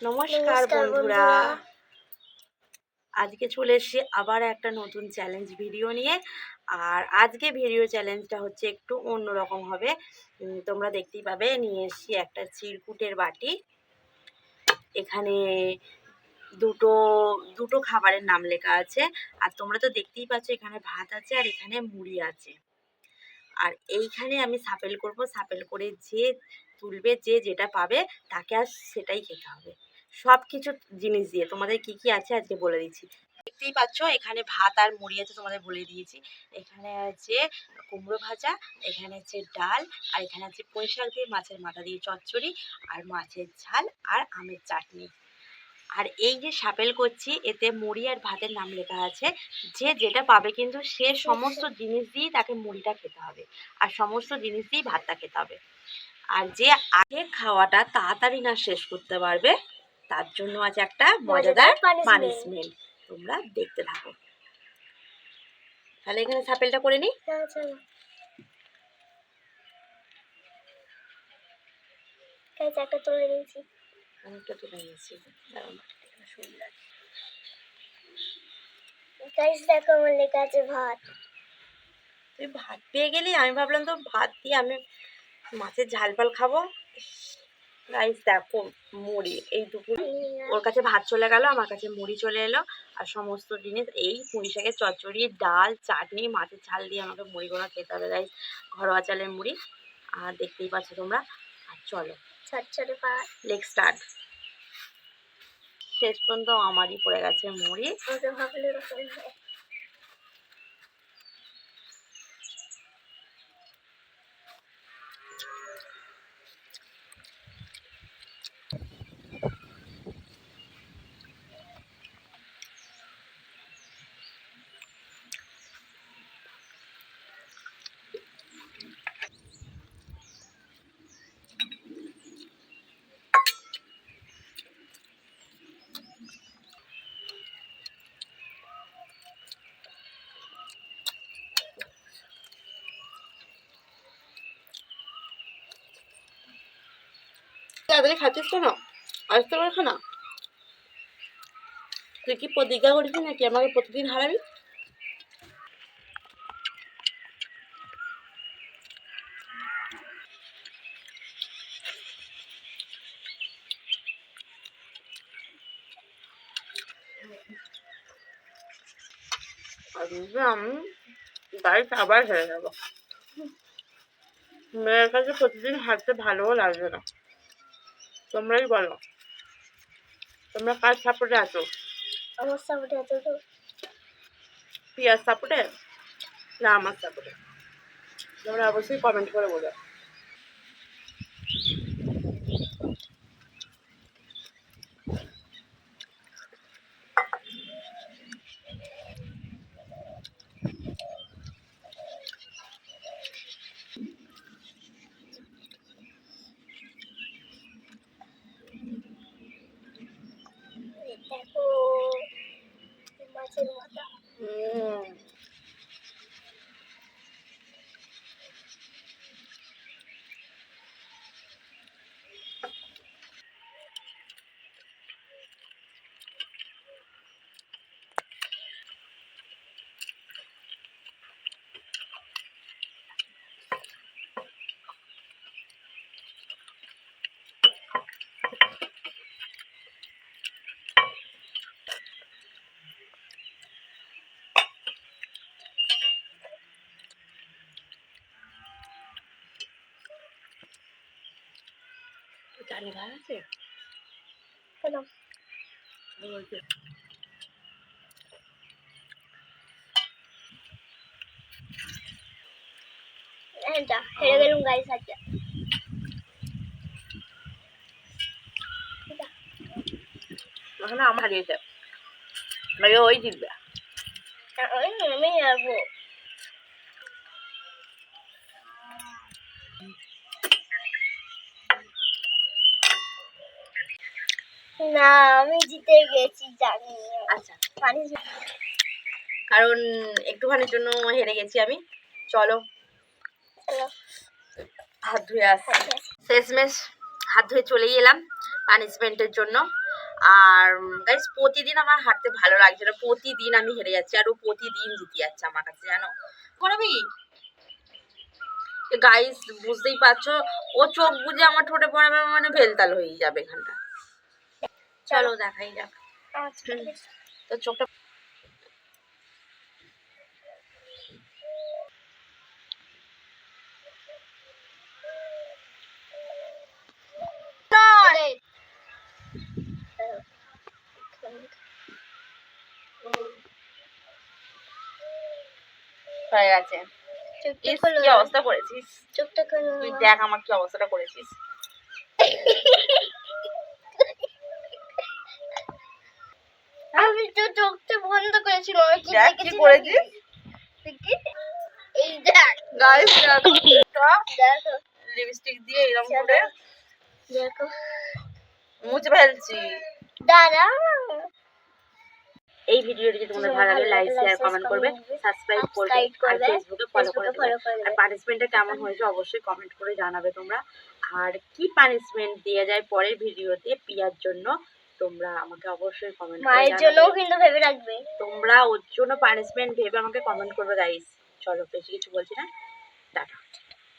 নমস্কার বন্ধুরা, আজকে চলে এসেছি আবার একটা নতুন চ্যালেঞ্জ ভিডিও নিয়ে। আর আজকে ভিডিও চ্যালেঞ্জটা হচ্ছে একটু অন্যরকম হবে। তোমরা দেখতেই পাবে, নিয়ে এসেছি একটা চিরকুটের বাটি। এখানে দুটো দুটো খাবারের নাম লেখা আছে। আর তোমরা তো দেখতেই পাচ্ছ, এখানে ভাত আছে আর এখানে মুড়ি আছে। আর এইখানে আমি সাপেল করব, সাপেল করে যে তুলবে, যে যেটা পাবে তাকে আর সেটাই খেতে হবে। সব কিছু জিনিস দিয়ে তোমাদের কি কি আছে আজকে বলে দিচ্ছি। দেখতেই পাচ্ছ, এখানে ভাত আর মুড়ি আছে, তোমাদের বলে দিয়েছি। এখানে আছে কুমড়ো ভাজা, এখানে আছে ডাল, আর এখানে আছে পুঁই শাক দিয়ে মাছের মাথা দিয়ে চচ্চড়ি, আর মাছের ঝাল, আর আমের চাটনি। আর এই যে সাপেল করছি, এতে মুড়ি আর ভাতের নাম লেখা আছে। যে যেটা পাবে কিন্তু সে সমস্ত জিনিস দিয়েই তাকে মুড়িটা খেতে হবে, আর সমস্ত জিনিস দিয়েই ভাতটা খেতে হবে। আর যে আগে খাওয়াটা তাড়াতাড়ি না শেষ করতে পারবে, তার জন্য আছে একটা মজাদার পানিশমেন্ট। তোমরা দেখতে থাকো। তাহলে এখানে সাপেলটা করে নি। একটা তুলে নিয়েছি, অনেকটা তুলে নিয়েছি। দেখো আমার লেখা আছে ভাত। তুই ভাত পেয়ে গেলি, আমি ভাবলাম তো ভাত দিয়ে আমি মাছের ঝাল ফাল খাবো। গাইস দেখো, মুড়ি এই দুপুর ওর কাছে ভাত চলে গেল, আমার কাছে মুড়ি চলে এলো। আর সমস্ত জিনিস এই পুঁই শাকের চচ্চড়ি, ডাল, চাটনি, মাছের ঝাল দিয়ে আমাকে মুড়িগুলো খেতে হবে গাইস। ঘরোয়া চালের মুড়ি। আর দেখতেই পাচ্ছ তোমরা। আর চলো লেগ স্টার্ট। শেষ পর্যন্ত আমারই পড়ে গেছে মুড়ি। তাড়াতাড়ি খাচ্ছিস কেন? আসতে পারে খানা। তুই কি প্রতিজ্ঞা করেছিস নাকি আমাকে প্রতিদিন হারাবি? আমি গাইস আবার হেরে যাবো। মেয়ের কাছে প্রতিদিন হাঁটতে ভালোও লাগবে না। তোমরাই বলো, তোমরা কার সাপোর্টে আছো? আমার সাপোর্টে আছে তো। পিয়ার সাপোর্টে না আমার সাপোর্টে? তোমরা অবশ্যই কমেন্ট করে বলো। দেখো মাছের মাথা। জানি ভালো আছে কেন? বলছে যা হেরে গেলুম গাইস আজকে। ওখানে আমার হারিয়েছে, ভাই ওই জিতবে। আমি যাবো না, আমি জিতে গেছি জানি। আচ্ছা, কারণ একটুখানির জন্য হেরে গেছি আমি। চলো হাত ধুয়ে আসি। শেষমেশ হাত ধুয়ে চলেই এলাম পানিশমেন্টের জন্য। আর গাইস প্রতিদিন আমার হাঁটতে ভালো লাগছে না, প্রতিদিন আমি হেরে যাচ্ছি আর ও প্রতিদিন জিতে যাচ্ছে আমার কাছে, জানো করবি গাইস, বুঝতেই পারছো ও চোখ বুঝে আমার ঠোঁটে পড়াবে মানে ভেলতাল হয়ে যাবে এখানটা। চলো দেখাই যাক। তো চোখটা হয়ে গেছে। ইস, কি অবস্থা করেছিস, চোখটা খোলো। তুই দেখ আমার কি অবস্থাটা করেছিস। আমি তো চোখটা বন্ধ করেছিল, আমি কি দেখ কি দেখেছি করেছিস দেখি? এই দেখ গাইস, দেখো দেখো লিপস্টিক দিয়ে এরকম করে দেখো মুছে ফেলছি। দাঁড়া। এই ভিডিওটি যদি তোমাদের ভালো লাগে লাইক শেয়ার কমেন্ট করবে, সাবস্ক্রাইব করবে আর ফেসবুকে ফলো করে দেবে। আর পানিশমেন্টটা কেমন হয়েছে অবশ্যই কমেন্ট করে জানাবে তোমরা। আর কি পানিশমেন্ট দেওয়া যায় পরের ভিডিওতে পিয়ার জন্য তোমরা আমাকে অবশ্যই কমেন্ট করে মায়ের জানাবে। জন্যও কিন্তু ভেবে রাখবে। তোমরা ওর জন্য পানিশমেন্ট ভেবে আমাকে কমেন্ট করবে গাইস। চলো বেশি কিছু বলছি না, টাটা।